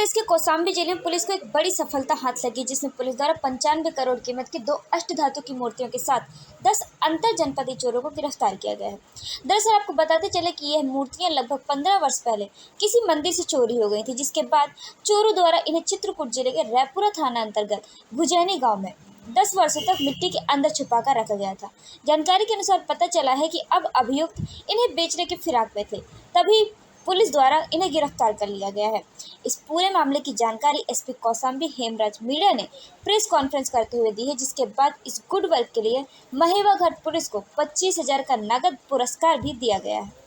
प्रदेश के कौशाम्बी जिले में पुलिस को एक बड़ी सफलता हाथ लगी, जिसमें पुलिस द्वारा 95 करोड़ कीमत की 2 अष्टधातु की मूर्तियों के साथ 10 अंतर जनपदीय चोरों को गिरफ्तार किया गया है। दरअसल आपको बताते चले कि यह मूर्तियां लगभग 15 वर्ष पहले किसी मंदिर से चोरी हो गई थी, जिसके बाद चोरों द्वारा इन्हें चित्रकूट जिले के रैपुरा थाना अंतर्गत भुजैनी गाँव में 10 वर्षों तक मिट्टी के अंदर छुपाकर रखा गया था। जानकारी के अनुसार पता चला है कि अब अभियुक्त इन्हें बेचने के फिराक में थे, तभी पुलिस द्वारा इन्हें गिरफ्तार कर लिया गया है। इस पूरे मामले की जानकारी एसपी कौशाम्बी हेमराज मीणा ने प्रेस कॉन्फ्रेंस करते हुए दी है, जिसके बाद इस गुड वर्क के लिए महेवा घाट पुलिस को 25,000 का नगद पुरस्कार भी दिया गया है।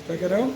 क्या कह रहे हो?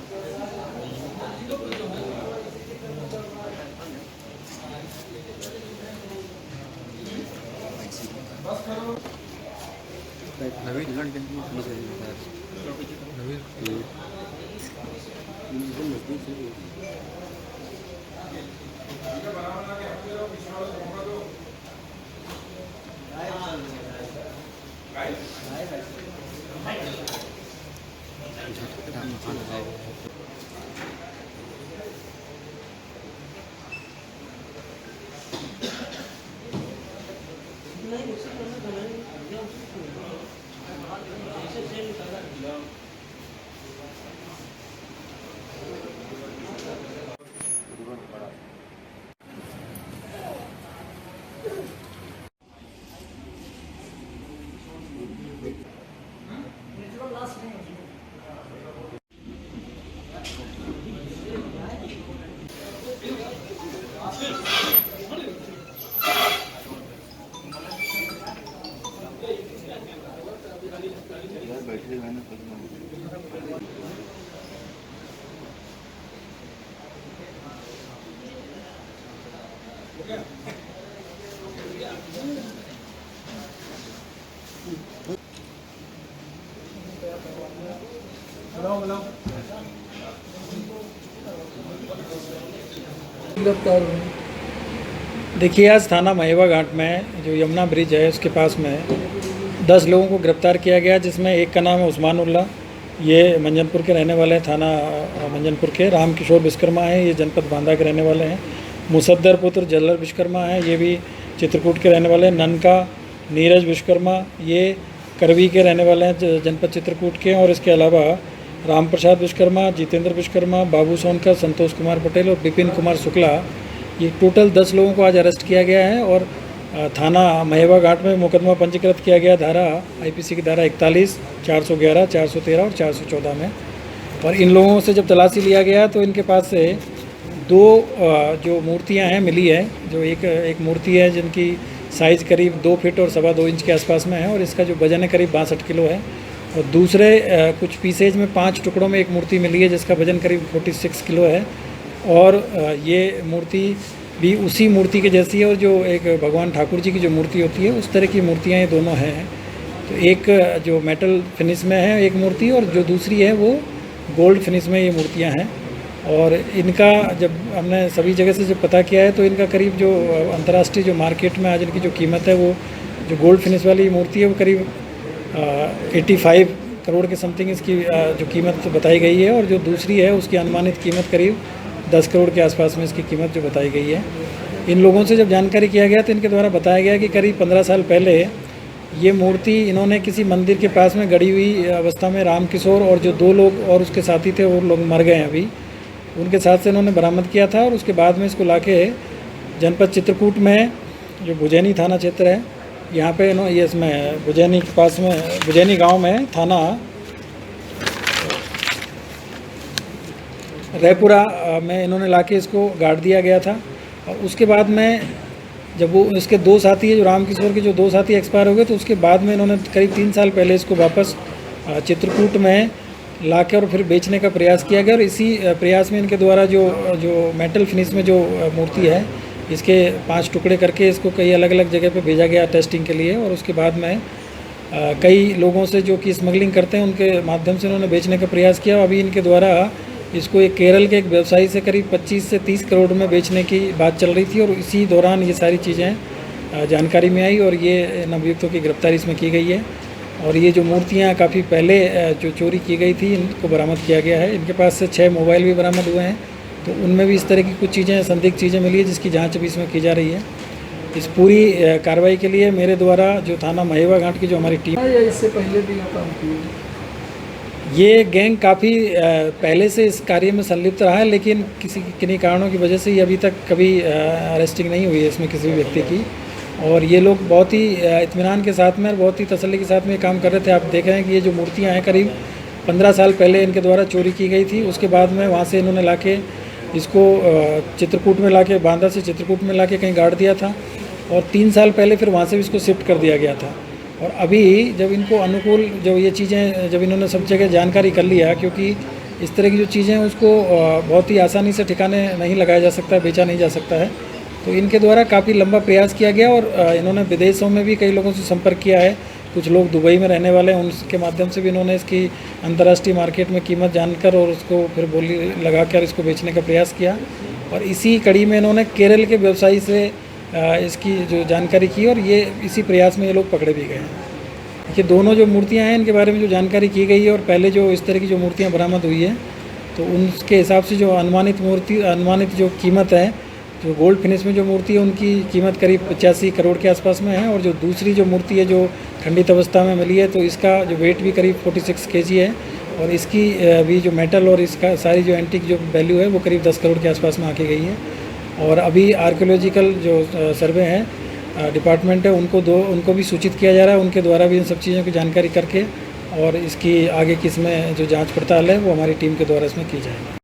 देखिए, आज थाना महेवा घाट में जो यमुना ब्रिज है उसके पास में 10 लोगों को गिरफ्तार किया गया, जिसमें एक का नाम है उस्मानुल्लाह, ये मंजनपुर के रहने वाले हैं, थाना मंजनपुर के। रामकिशोर विश्वकर्मा है, ये जनपद बांदा के रहने वाले हैं। मुसद्दर पुत्र जल्लर विश्वकर्मा है, ये भी चित्रकूट के रहने वाले हैं। ननका नीरज विश्वकर्मा, ये करवी के रहने वाले हैं, जनपद चित्रकूट के। और इसके अलावा राम प्रसाद विश्वकर्मा, जितेंद्र विश्वकर्मा, बाबू सोनकर, संतोष कुमार पटेल और विपिन कुमार शुक्ला, ये टोटल 10 लोगों को आज अरेस्ट किया गया है। और थाना महेवा घाट में मुकदमा पंजीकृत किया गया धारा आईपीसी की धारा 41, 411, 413 और 414 में। और इन लोगों से जब तलाशी लिया गया तो इनके पास से 2 जो मूर्तियां हैं मिली है। जो एक मूर्ति है जिनकी साइज़ करीब 2 फीट और 2.25 इंच के आसपास में है, और इसका जो वजन है करीब 62 किलो है। और दूसरे कुछ पीसेज में 5 टुकड़ों में एक मूर्ति मिली है जिसका वजन करीब 46 किलो है। और ये मूर्ति भी उसी मूर्ति के जैसी है, और जो एक भगवान ठाकुर जी की जो मूर्ति होती है उस तरह की मूर्तियाँ ये दोनों हैं। तो एक जो मेटल फिनिश में है एक मूर्ति, और जो दूसरी है वो गोल्ड फिनिश में ये मूर्तियाँ हैं। और इनका जब हमने सभी जगह से जब पता किया है तो इनका करीब जो अंतर्राष्ट्रीय जो मार्केट में आज इनकी जो कीमत है, वो जो गोल्ड फिनिश वाली मूर्ति है वो करीब 85 करोड़ के समथिंग इसकी जो कीमत बताई गई है। और जो दूसरी है उसकी अनुमानित कीमत करीब 10 करोड़ के आसपास में इसकी कीमत जो बताई गई है। इन लोगों से जब जानकारी किया गया तो इनके द्वारा बताया गया कि करीब 15 साल पहले ये मूर्ति इन्होंने किसी मंदिर के पास में गड़ी हुई अवस्था में रामकिशोर और जो 2 लोग और उसके साथी थे वो लोग मर गए हैं अभी, उनके साथ से इन्होंने बरामद किया था। और उसके बाद में इसको लाके जनपद चित्रकूट में जो भुजैनी थाना क्षेत्र है यहाँ पे ये इसमें भुजैनी के पास में भुजैनी गांव में थाना रैपुरा में इन्होंने लाके इसको गाड़ दिया गया था। और उसके बाद में जब वो इसके 2 साथी है, जो रामकिशोर के जो 2 साथी एक्सपायर हो गए, तो उसके बाद में इन्होंने करीब 3 साल पहले इसको वापस चित्रकूट में लाके और फिर बेचने का प्रयास किया गया। और इसी प्रयास में इनके द्वारा जो मेटल फिनिश में जो मूर्ति है, इसके 5 टुकड़े करके इसको कई अलग अलग जगह पे भेजा गया टेस्टिंग के लिए। और उसके बाद में कई लोगों से जो कि स्मगलिंग करते हैं उनके माध्यम से इन्होंने बेचने का प्रयास किया। अभी इनके द्वारा इसको एक केरल के एक व्यवसायी से करीब 25 से 30 करोड़ में बेचने की बात चल रही थी और इसी दौरान ये सारी चीज़ें जानकारी में आई और ये नवयुक्तों की गिरफ्तारी इसमें की गई है। और ये जो मूर्तियाँ काफ़ी पहले जो चोरी की गई थी इनको बरामद किया गया है। इनके पास से 6 मोबाइल भी बरामद हुए हैं, तो उनमें भी इस तरह की कुछ चीज़ें संदिग्ध चीज़ें मिली है जिसकी जांच अभी इसमें की जा रही है। इस पूरी कार्रवाई के लिए मेरे द्वारा जो थाना महेवा घाट की जो हमारी टीम या इससे पहले भी काम किए? ये गैंग काफ़ी पहले से इस कार्य में संलिप्त रहा है, लेकिन किन्हीं कारणों की वजह से ये अभी तक कभी अरेस्टिंग नहीं हुई है इसमें किसी भी व्यक्ति की। और ये लोग बहुत ही इत्मीनान के साथ में और बहुत ही तसल्ली के साथ में काम कर रहे थे। आप देख रहे हैं कि ये जो मूर्तियाँ हैं करीब 15 साल पहले इनके द्वारा चोरी की गई थी। उसके बाद में वहाँ से इन्होंने लाके इसको चित्रकूट में लाके, बांदा से चित्रकूट में लाके कहीं गाड़ दिया था और 3 साल पहले फिर वहाँ से भी इसको शिफ्ट कर दिया गया था। और अभी जब इनको अनुकूल जो ये चीज़ें जब इन्होंने सब जगह जानकारी कर लिया, क्योंकि इस तरह की जो चीज़ें हैं उसको बहुत ही आसानी से ठिकाने नहीं लगाया जा सकता, बेचा नहीं जा सकता है, तो इनके द्वारा काफ़ी लंबा प्रयास किया गया और इन्होंने विदेशों में भी कई लोगों से संपर्क किया है। कुछ लोग दुबई में रहने वाले हैं, उनके माध्यम से भी इन्होंने इसकी अंतर्राष्ट्रीय मार्केट में कीमत जानकर और उसको फिर बोली लगा कर इसको बेचने का प्रयास किया। और इसी कड़ी में इन्होंने केरल के व्यवसायी से इसकी जो जानकारी की और ये इसी प्रयास में ये लोग पकड़े भी गए हैं। ये दोनों जो मूर्तियां हैं इनके बारे में जो जानकारी की गई है और पहले जो इस तरह की जो मूर्तियां बरामद हुई है, तो उनके हिसाब से जो अनुमानित जो कीमत है, जो गोल्ड फिनिश में जो मूर्ति है उनकी कीमत करीब 85 करोड़ के आसपास में है। और जो दूसरी जो मूर्ति है जो खंडित अवस्था में मिली है, तो इसका जो वेट भी करीब 46 kg है और इसकी भी जो मेटल और इसका सारी जो एंटीक जो वैल्यू है वो करीब 10 करोड़ के आसपास में आके गई है। और अभी आर्कियोलॉजिकल जो सर्वे है डिपार्टमेंट है उनको भी सूचित किया जा रहा है, उनके द्वारा भी इन सब चीज़ों की जानकारी करके और इसकी आगे किस में जो जांच पड़ताल है वो हमारी टीम के द्वारा इसमें की जाएगी।